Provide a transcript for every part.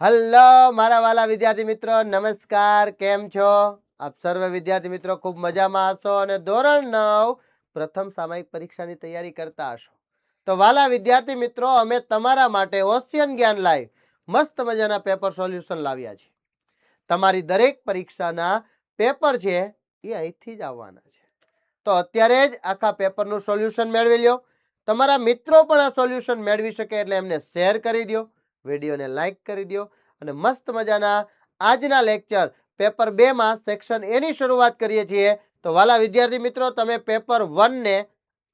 Hello મારા વાલા વિદ્યાર્થી મિત્રો, નમસ્કાર. કેમ છો આપ સર્વે વિદ્યાર્થી મિત્રો? ખૂબ મજામાં હશો અને ધોરણ 9 પ્રથમ સામયિક પરીક્ષાની તૈયારી કરતા હશો. તો વાલા વિદ્યાર્થી મિત્રો, અમે તમારા માટે ઓશિયન જ્ઞાન લાઈવ મસ્ત મજાના પેપર સોલ્યુશન લાવ્યા છે. તમારી દરેક પરીક્ષાના પેપર છે એ અહીંથી જ આવવાના છે. તો અત્યારે જ આખા પેપરનું સોલ્યુશન મેળવી લ્યો. તમારા મિત્રો પણ આ સોલ્યુશન મેળવી શકે એટલે એમને શેર કરી દો, વિડીયોને લાઈક કરી દો અને મસ્ત મજાના આજના લેક્ચર પેપર 2 માં સેક્શન એ ની શરૂઆત કરીએ છીએ. તો વાલા વિદ્યાર્થી મિત્રો, તમે પેપર 1 ને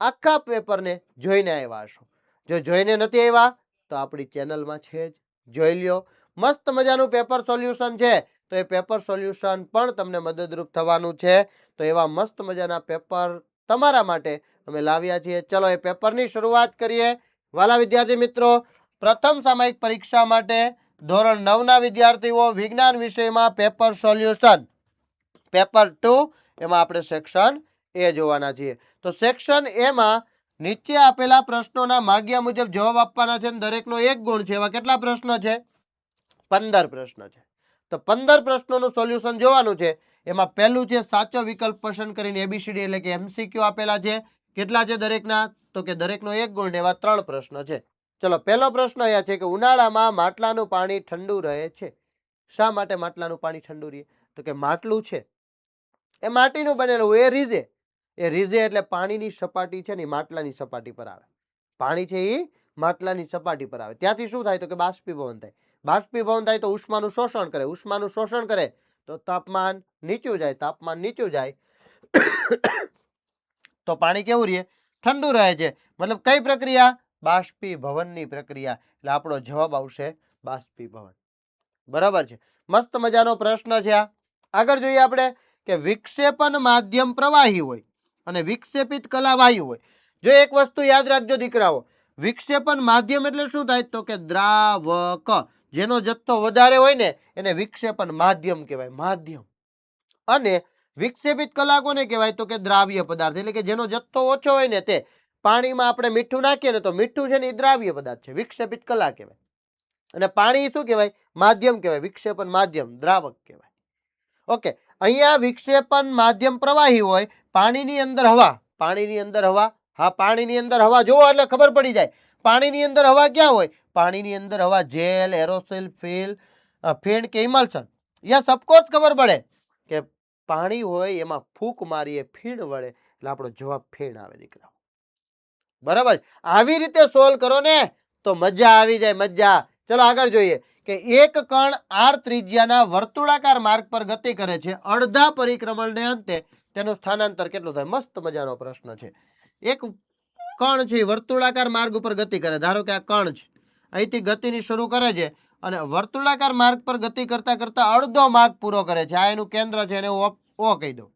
આખા પેપરને જોઈને આવ્યા હશો. જો જોઈને નથી આવ્યા તો આપણી ચેનલમાં છે જ, જોઈ લ્યો. મસ્ત મજાનું પેપર સોલ્યુશન છે, તો એ પેપર સોલ્યુશન પણ તમને મદદરૂપ થવાનું છે. તો એવા મસ્ત મજાના પેપર તમારા માટે અમે લાવ્યા છીએ. ચલો એ પેપરની શરૂઆત કરીએ. વાલા વિદ્યાર્થી મિત્રો, પ્રથમ સામયિક પરીક્ષા માટે ધોરણ 9 ના વિદ્યાર્થીઓ વિજ્ઞાન વિષયમાં પેપર સોલ્યુશન પેપર 2 એમાં આપણે સેક્શન એ જોવાના છીએ. તો સેક્શન એ માં નીચે આપેલા પ્રશ્નોના માગ્યા મુજબ જવાબ આપવાના છે. દરેકનો 1 ગુણ છે. એવા કેટલા પ્રશ્નો છે? 15 પ્રશ્નો છે. તો 15 પ્રશ્નોનું સોલ્યુશન જોવાનું છે. એમાં પહેલું છે સાચો વિકલ્પ પસંદ કરીને એબીસીડી એટલે કે એમસીક્યુ આપેલા છે. કેટલા છે દરેકના? તો કે દરેકનો 1 ગુણ. એવા 3 પ્રશ્નો છે. ચલો, પહેલો પ્રશ્ન અહીંયા છે કે ઉનાળામાં માટલાનું પાણી ઠંડુ રહે છે. શા માટે માટલાનું પાણી ઠંડુ રહે? તો કે માટલું છે એ માટીનું બનેલું, એ રીઝે. એ રીઝે એટલે પાણીની સપાટી છે ને માટલાની સપાટી પર આવે. પાણી છે એ માટલાની સપાટી પર આવે. ત્યાંથી શું થાય? તો કે બાષ્પીભવન થાય. બાષ્પીભવન થાય તો ઉષ્માનું શોષણ કરે. ઉષ્માનું શોષણ કરે તો તાપમાન નીચું જાય. તાપમાન નીચું જાય તો પાણી કેવું રહે? ઠંડુ રહે છે. મતલબ કઈ પ્રક્રિયા? બાષ્પીભવનની પ્રક્રિયા. એટલે આપણો જવાબ આવશે બાષ્પીભવન. બરાબર છે. મસ્ત મજાનો પ્રશ્ન છે આ. આગળ જોઈએ આપણે કે વિક્ષેપન માધ્યમ પ્રવાહી હોય અને વિક્ષેપિત કલા વાયુ હોય. જો એક વસ્તુ યાદ રાખજો દીકરાઓ, વિક્ષેપન માધ્યમ એટલે શું થાય? તો કે દ્રાવક. જેનો જથ્થો વધારે હોય ને એને વિક્ષેપન માધ્યમ કહેવાય, માધ્યમ. અને વિક્ષેપિત કલા કોને કહેવાય? તો કે દ્રાવ્ય પદાર્થ. એટલે કે જેનો જથ્થો ઓછો હોય ને તે. પાણીમાં આપણે મીઠું નાખીએ ને તો મીઠું છે ને એ દ્રાવ્ય પદાર્થ છે, વિક્ષેપિત કલા કહેવાય. અને પાણી શું કહેવાય? માધ્યમ કહેવાય, વિક્ષેપન માધ્યમ, દ્રાવક કહેવાય. ઓકે, અહીંયા વિક્ષેપન માધ્યમ પ્રવાહી હોય. પાણીની અંદર હવા, પાણીની અંદર હવા, હા પાણીની અંદર હવા જોવો એટલે ખબર પડી જાય. પાણીની અંદર હવા ક્યાં હોય? પાણીની અંદર હવા જેલ, એરોસોલ, ફીણ કે ઇમલ્શન. યસ, ઓફકોર્સ ખબર પડે કે પાણી હોય એમાં ફૂંક મારીએ ફીણ વળે એટલે આપણો જવાબ ફીણ આવે દીકરા. બરાબર. આવી રીતે સોલ્વ કરો ને તો મજા આવી જાય, મજા. ચલો આગળ જોઈએ કે એક કણ આર ત્રિજ્યાના વર્તુળાકાર માર્ગ પર ગતિ કરે છે. અડધા પરિક્રમણને અંતે તેનું સ્થાનાંતર કેટલું થાય? મસ્ત મજાનો પ્રશ્ન છે. એક કણ છે વર્તુળાકાર માર્ગ ઉપર ગતિ કરે. ધારો કે આ કણ છે, અહીંથી ગતિની શરૂ કરે છે અને વર્તુળાકાર માર્ગ પર ગતિ કરતા કરતા અડધો માર્ગ પૂરો કરે છે. આ એનું કેન્દ્ર છે, એને ઓ કહી દો,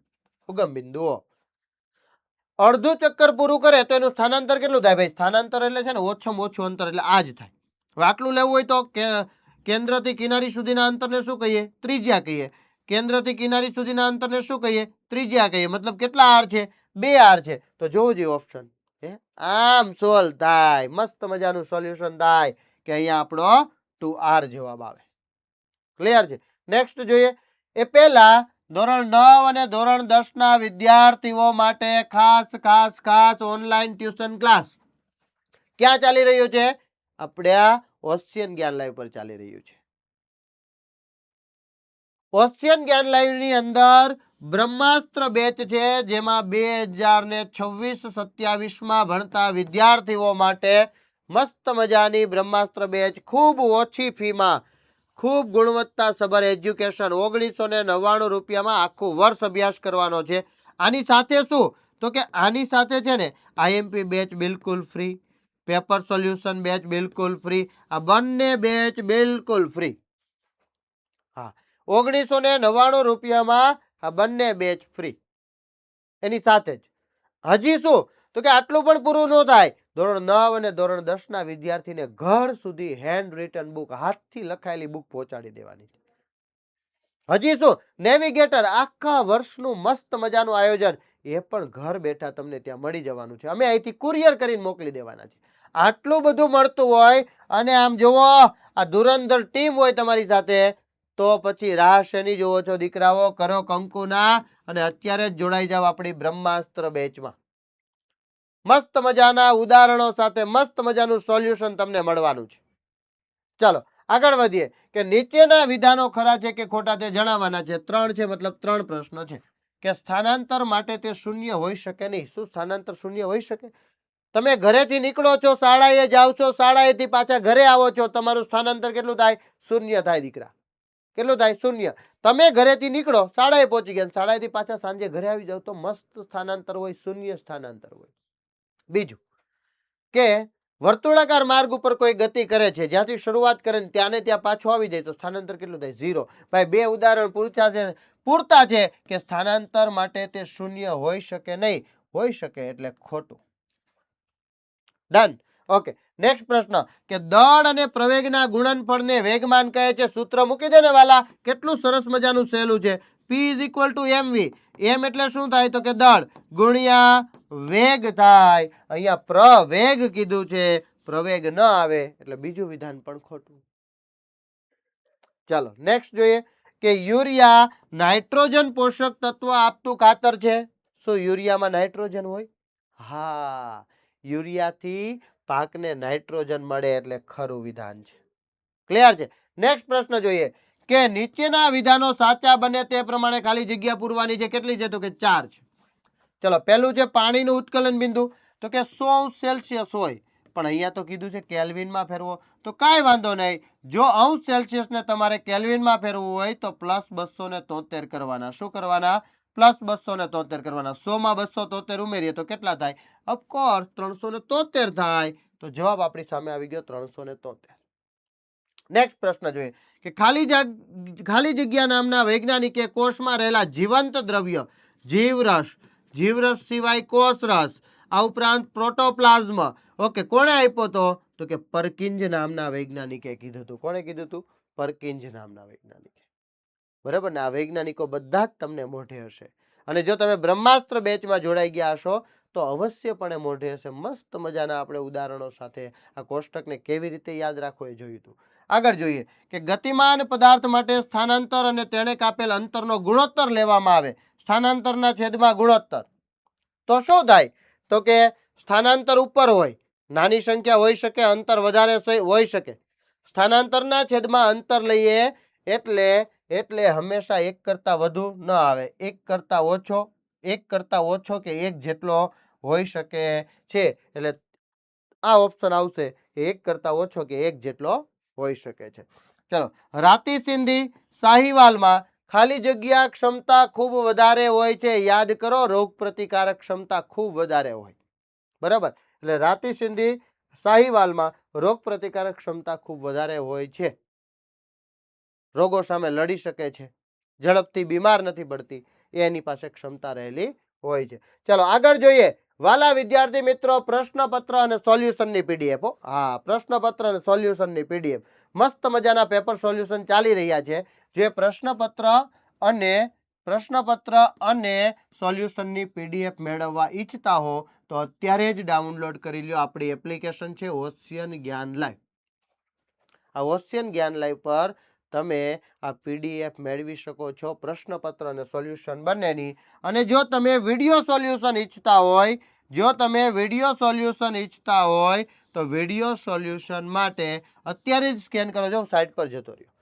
ઉગમ બિંદુ ઓ. અડધું ચક્કર પૂરું કરે તો એનું સ્થાનાંતર કેટલું થાય? ભાઈ સ્થાનાંતર એટલે છે ને ઓછામાં ઓછું અંતર, એટલે આ જ થાય. હવે આટલું લેવું હોય તો કેન્દ્રથી કિનારી સુધીના અંતરને શું કહીએ? ત્રિજ્યા કહીએ. કેન્દ્રથી કિનારી સુધીના અંતરને શું કહીએ? ત્રિજ્યા કહીએ. મતલબ કેટલા આર છે? 2 આર છે. તો જોવું જોઈએ ઓપ્શન. આમ સોલ્વ થાય, મસ્ત મજાનું સોલ્યુશન થાય કે અહીંયા આપણો 2R જવાબ આવે. ક્લિયર છે? નેક્સ્ટ જોઈએ. એ પહેલા ધોરણ 9 અને ધોરણ 10 ના વિદ્યાર્થીઓ માટે ખાસ ખાસ ખાસ ઓનલાઈન ટ્યુશન ક્લાસ ક્યાં ચાલી રહ્યું છે? આપણે આ ઓશિયન જ્ઞાન લાઈવ પર ચાલી રહ્યું છે. ઓશિયન જ્ઞાન લાઈવ ની અંદર બ્રહ્માસ્ત્ર બેચ છે, જેમાં 2026-27 માં ભણતા વિદ્યાર્થીઓ માટે મસ્ત મજાની બ્રહ્માસ્ત્ર બેચ, ખૂબ ઓછી ફીમાં, ખૂબ ગુણવત્તાસભર એજ્યુકેશન. 1999 રૂપિયામાં આખું વર્ષ અભ્યાસ કરવાનો છે. આની સાથે શું? તો કે આની સાથે છે ને આઈએમપી બેચ બિલકુલ ફ્રી, પેપર સોલ્યુશન બેચ બિલકુલ ફ્રી. આ બંને બેચ બિલકુલ ફ્રી. હા, 1999 રૂપિયામાં આ બંને બેચ ફ્રી. એની સાથે જ હજી શું? તો કે આટલું પણ પૂરું ન થાય. ધોરણ 9 અને ધોરણ 10 ના વિદ્યાર્થીને ઘર સુધી હેન્ડ રિટન બુક, હાથથી લખાયેલી બુક પહોંચાડી દેવાની છે. હજી શું? નેવિગેટર, આખા વર્ષનું મસ્ત મજાનું આયોજન, એ પણ ઘર બેઠા તમને ત્યાં મળી જવાનું છે. અમે અહીંથી કુરિયર કરીને મોકલી દેવાના છે. આટલું બધું મળતું હોય અને આમ જોવો આ ધુરંધર ટીમ હોય તમારી સાથે તો પછી રાહ શેની જોવો છો દીકરાઓ? કરો કંકુના અને અત્યારે જ જોડાઈ જાવ આપણી બ્રહ્માસ્ત્ર બેચમાં. મસ્ત મજાના ઉદાહરણો સાથે મસ્ત મજાનું સોલ્યુશન તમને મળવાનું છે. ચાલો આગળ વધીએ કે નીચેના વિધાનો ખરા છે કે ખોટા તે જણાવવાના છે. 3 છે, મતલબ 3 પ્રશ્ન છે કે સ્થાનાંતર માટે તે શૂન્ય હોઈ શકે નહીં. શું સ્થાનાંતર શૂન્ય હોઈ શકે? તમે ઘરેથી નીકળો છો, શાળાએ જાઓ છો, શાળાએથી પાછા ઘરે આવો છો, તમારું સ્થાનાંતર કેટલું થાય? શૂન્ય થાય દીકરા. કેટલું થાય? શૂન્ય. તમે ઘરેથી નીકળો, શાળાએ પહોંચી ગયા, શાળાએથી પાછા સાંજે ઘરે આવી જાવ તો મસ્ત સ્થાનાંતર હોય, શૂન્ય સ્થાનાંતર હોય. બીજું કે વર્તુળાકાર માર્ગ ઉપર કોઈ ગતિ કરે છે, જ્યાંથી શરૂઆત કરે ને ત્યાં ને ત્યાં પાછો આવી જાય તો સ્થાનાંતર કેટલું થાય? 0. ભાઈ 2 ઉદાહરણ પૂરતા છે કે સ્થાનાંતર માટે તે શૂન્ય હોઈ શકે નહીં. હોઈ શકે એટલે ખોટું. ડન. ઓકે, નેક્સ્ટ પ્રશ્ન કે દળ અને પ્રવેગના ગુણનફળને વેગમાન કહે છે. સૂત્ર મૂકી દે ને વાલા, કેટલું સરસ મજાનું સહેલું છે. P = mv. m એટલે શું થાય? તો કે દળ ગુણ્યા વેગ થાય. અહીંયા પ્રવેગ કીધું છે, પ્રવેગ ન આવે એટલે બીજું વિધાન પણ ખોટું. ચાલો નેક્સ્ટ જોઈએ કે યુરિયા નાઇટ્રોજન પોષક તત્વ આપતું ખાતર છે. શું યુરિયામાં નાઇટ્રોજન હોય? હા, યુરિયાથી પાકને નાઇટ્રોજન મળે એટલે ખરું વિધાન છે. ક્લિયર છે? નેક્સ્ટ પ્રશ્ન જોઈએ કે નીચેના વિધાનો સાચા બને તે પ્રમાણે ખાલી જગ્યા પૂરવાની છે. કેટલી છે? તો કે 4 છે. ચલો પહેલું છે પાણીનું ઉત્કલન બિંદુ, તો કે 100°C હોય, પણ અહીંયા તો કીધું છે કેલ્વિનમાં ફેરવો. તો કાંઈ વાંધો નહીં, જો °C ને તમારે કેલ્વિનમાં ફેરવું હોય તો +273 કરવાના. શું કરવાના? +273 કરવાના. 100 માં 273 ઉમેરીએ તો કેટલા થાય? ઓફકોર્સ 373 થાય. તો જવાબ આપણી સામે આવી ગયો 373. નેક્સ્ટ પ્રશ્ન જોઈએ કે ખાલી જગ્યા નામના વૈજ્ઞાનિકે કોષમાં રહેલા જીવંત દ્રવ્ય જીવરસ સિવાય કોષરસ, આ ઉપરાંત પ્રોટોપ્લાઝમ, ઓકે, કોણે આપ્યો તો કે પરકિંજ નામના વૈજ્ઞાનિકે કીધું હતું. કોણે કીધું હતું? પરકિંજ નામના વૈજ્ઞાનિકે. બરાબર ને? આ વૈજ્ઞાનિકો બધા જ તમને મોઢે હશે અને જો તમે બ્રહ્માસ્ત્ર બેચમાં જોડાઈ ગયા હશો તો અવશ્યપણે મોઢે હશે. મસ્ત મજાના આપણે ઉદાહરણો સાથે આ કોષ્ટકને કેવી રીતે યાદ રાખવો એ જોયું હતું. આગળ જોઈએ કે ગતિમાન પદાર્થ માટે સ્થાનાંતર અને તેણે કાપેલ અંતરનો ગુણોત્તર લેવામાં આવે. સ્થાનાંતરના છેદમાં ગુણોત્તર તો શું થાય? તો કે સ્થાનાંતર ઉપર હોય, નાની સંખ્યા હોઈ શકે, અંતર વધારે હોઈ શકે. સ્થાનાંતરના છેદમાં અંતર લઈએ એટલે હંમેશા 1 કરતા વધુ ન આવે, 1 કરતા ઓછો કે 1 જેટલો હોઈ શકે છે. એટલે આ ઓપ્શન આવશે, 1 કરતા ઓછો કે 1 જેટલો હોઈ શકે છે. ચલો, રાતી સિંધી સાહિવાલમાં ખાલી જગ્યા ક્ષમતા ખૂબ વધારે હોય છે. યાદ કરો, રોગ પ્રતિકારક ક્ષમતા ખૂબ વધારે હોય. બરાબર? એટલે રાતી સિંધી સાહિવાલમાં રોગ પ્રતિકારક ક્ષમતા ખૂબ વધારે હોય છે. રોગો સામે લડી શકે છે, ઝડપથી બીમાર નથી પડતી, એની પાસે ક્ષમતા રહેલી હોય છે. ચલો આગળ જોઈએ વાલા વિદ્યાર્થી મિત્રો, પ્રશ્નપત્ર અને સોલ્યુશનની પીડીએફ. હા, પ્રશ્નપત્ર અને સોલ્યુશનની પીડીએફ મસ્ત મજાના પેપર સોલ્યુશન ચાલી રહ્યા છે. જે પ્રશ્નપત્ર અને સોલ્યુશનની પીડીએફ મેળવવા ઈચ્છતા હો તો અત્યારે જ ડાઉનલોડ કરી લ્યો. આપણી એપ્લિકેશન છે ઓશિયન જ્ઞાન લાઈવ. આ ઓશિયન જ્ઞાન લાઈવ પર તમે આ પીડીએફ મેળવી શકો છો, પ્રશ્નપત્ર અને સોલ્યુશન બંનેની. અને જો તમે વિડીયો સોલ્યુશન ઈચ્છતા હોય તો વિડીયો સોલ્યુશન માટે અત્યારે જ સ્કેન કરો. જો સાઇટ પર જતો રહ્યો,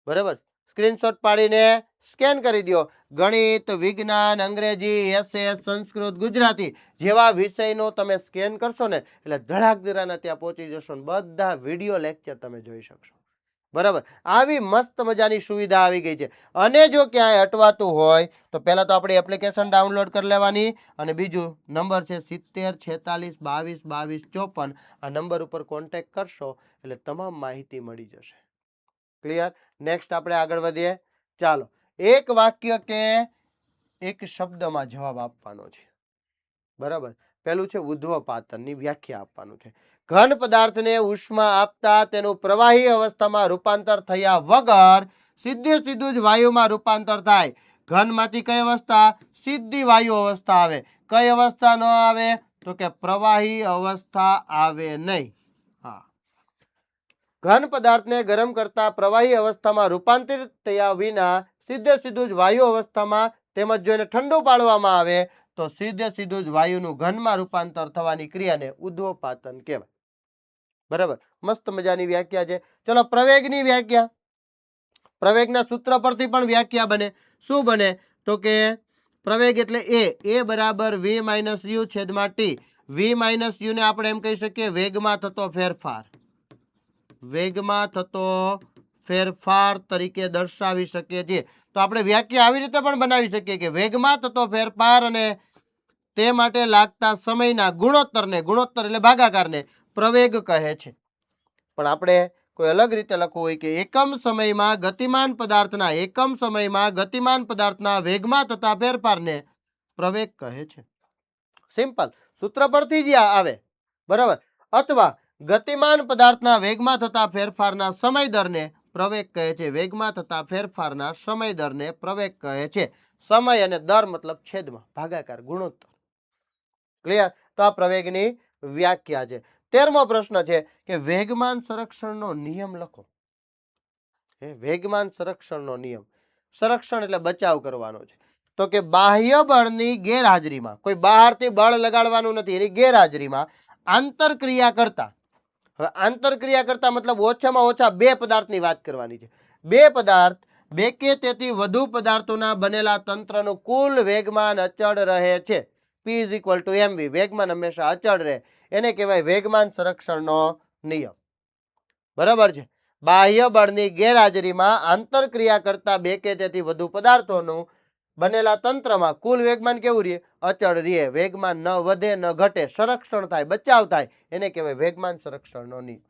બરાબર, સ્ક્રીનશોટ પાડીને સ્કેન કરી દો. ગણિત, વિજ્ઞાન, અંગ્રેજી, એસએસ, સંસ્કૃત, ગુજરાતી જેવા વિષયનો તમે સ્કેન કરશો ને એટલે ધડાકધીરાના ત્યાં પહોંચી જશો ને બધા વિડીયો લેક્ચર તમે જોઈ શકશો. બરાબર, આવી મસ્ત મજાની સુવિધા આવી ગઈ છે. અને જો ક્યાંય અટવાતું હોય તો પહેલા તો આપણી એપ્લિકેશન ડાઉનલોડ કરી લેવાની અને બીજું નંબર છે 70 46 22 22 54. આ નંબર ઉપર કોન્ટેક્ટ કરશો એટલે તમામ માહિતી મળી જશે. ક્લિયર? નેક્સ્ટ આપણે આગળ વધીએ. ચાલો, એક વાક્ય કે એક શબ્દમાં જવાબ આપવાનો છે. બરાબર, પેલું છે ઉધ્વપાતનની વ્યાખ્યા આપવાનું છે. ઘન પદાર્થને ઉષ્મા આપતા તેનું પ્રવાહી અવસ્થામાં રૂપાંતર થયા વગર સીધું જ વાયુમાં રૂપાંતર થાય. ઘનમાંથી કઈ અવસ્થા? સીધી વાયુ અવસ્થા આવે. કઈ અવસ્થા ન આવે? તો કે પ્રવાહી અવસ્થા આવે નહીં. હા, ઘન પદાર્થને ગરમ કરતા પ્રવાહી અવસ્થામાં રૂપાંતરિત થયા વિના સીધું જ વાયુ અવસ્થામાં તેમજ જો એને ઠંડુ પાડવામાં આવે તો સીધું જ વાયુનું ઘનમાં રૂપાંતર થવાની ક્રિયાને ઉદ્દોપાતન કહેવાય. બરાબર, મસ્ત મજાની વ્યાખ્યા છે. ચલો પ્રવેગની વ્યાખ્યા. પ્રવેગના સૂત્ર પરથી પણ વ્યાખ્યા બને. શું બને? તો કે પ્રવેગ એટલે એ બરાબર v માઇનસ યુ છેદમાં ટી. v માઇનસ યુ ને આપણે એમ કહી શકીએ વેગમાં થતો ફેરફાર. વેગમાં થતો ફેરફાર તરીકે દર્શાવી શકીએ છીએ. તો આપણે વ્યાખ્યા આવી રીતે પણ બનાવી શકીએ કે વેગમાં થતો ફેરફાર અને તે માટે લાગતા સમયના ગુણોત્તર એટલે ભાગાકારને પ્રવેગ કહે છે. પણ આપણે કોઈ અલગ રીતે લખવું હોય કે એકમ સમયમાં ગતિમાન પદાર્થના વેગમાં થતા ફેરફારને પ્રવેગ કહે છે. સિમ્પલ, સૂત્ર પરથી જ આવે. બરાબર, અથવા ગતિમાન પદાર્થના વેગમાં થતા ફેરફારના સમય દરને પ્રવેગ કહે છે. વેગમાં થતા ફેરફારના સમય દરને પ્રવેગ કહે છે. સમય અને દર મતલબ છેદમાં ભાગાકાર ગુણોત્તર. ક્લિયર? તો આ પ્રવેગની વ્યાખ્યા છે. 13મો પ્રશ્ન છે કે વેગમાન સંરક્ષણનો નિયમ લખો. વેગમાન સંરક્ષણનો નિયમ. સંરક્ષણ એટલે બચાવ કરવાનો છે. તો કે બાહ્ય બળની ગેરહાજરીમાં, કોઈ બહારથી બળ લગાડવાનું નથી, એની ગેરહાજરીમાં આંતરક્રિયા કરતા. હવે આંતરક્રિયા કરતા મતલબ ઓછામાં ઓછા બે પદાર્થની વાત કરવાની છે. બે પદાર્થ, બે કે તેથી વધુ પદાર્થોના બનેલા તંત્રનું કુલ વેગમાન અચળ રહે છે. P = mv, વેગમાન હંમેશા અચળ રહે, એને કહેવાય વેગમાન સંરક્ષણનો નિયમ. બરાબર છે. બાહ્ય બળની ગેરહાજરીમાં આંતરક્રિયા કરતા બે કે તેથી વધુ પદાર્થોનું બનેલા તંત્રમાં કુલ વેગમાન કેવું રહે? અચળ રહે. વેગમાન ન વધે ન ઘટે, સંરક્ષણ થાય, બચાવ થાય, એને કહેવાય વેગમાન સંરક્ષણનો નિયમ.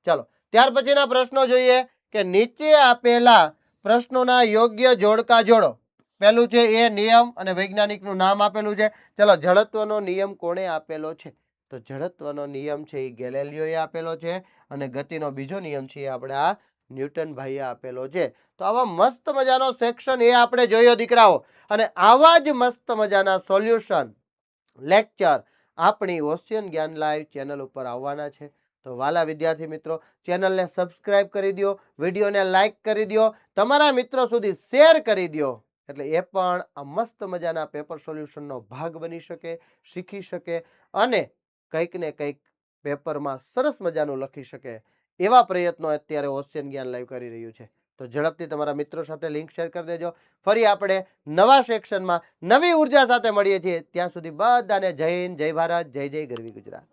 ચાલો ત્યાર પછીના પ્રશ્નો જોઈએ કે નીચે આપેલા પ્રશ્નોના યોગ્ય જોડકા જોડો. પહેલું છે એ નિયમ અને વૈજ્ઞાનિકનું નામ આપેલું છે. ચલો, જડત્વનો નિયમ કોણે આપેલો છે? તો જડત્વનો નિયમ છે એ ગેલેલિયોએ આપેલો છે અને ગતિનો બીજો નિયમ છે એ આપણે આ ન્યૂટનભાઈએ આપેલો છે. તો આવા મસ્ત મજાનો સેક્શન એ આપણે જોયો દીકરાઓ, અને આવા જ મસ્ત મજાના સોલ્યુશન લેક્ચર આપણી ઓશિયન જ્ઞાન લાઈવ ચેનલ ઉપર આવવાના છે. તો વાલા વિદ્યાર્થી મિત્રો, ચેનલને સબસ્ક્રાઇબ કરી દો, વિડીયોને લાઈક કરી દો, તમારા મિત્રો સુધી શેર કરી દો, એટલે એ પણ આ મસ્ત મજાના પેપર સોલ્યુશનનો ભાગ બની શકે, શીખી શકે અને કંઈક ને કંઈક પેપરમાં સરસ મજાનું લખી શકે. એવા પ્રયત્નો અત્યારે ઓશિયન જ્ઞાન લાઈવ કરી રહ્યું છે. તો ઝડપથી તમારા મિત્રો સાથે લિંક શેર કરી દેજો. ફરી આપણે નવા સેક્શનમાં નવી ઉર્જા સાથે મળીએ છીએ. ત્યાં સુધી બધાને જય હિન્દ, જય ભારત, જય જય ગરવી ગુજરાત.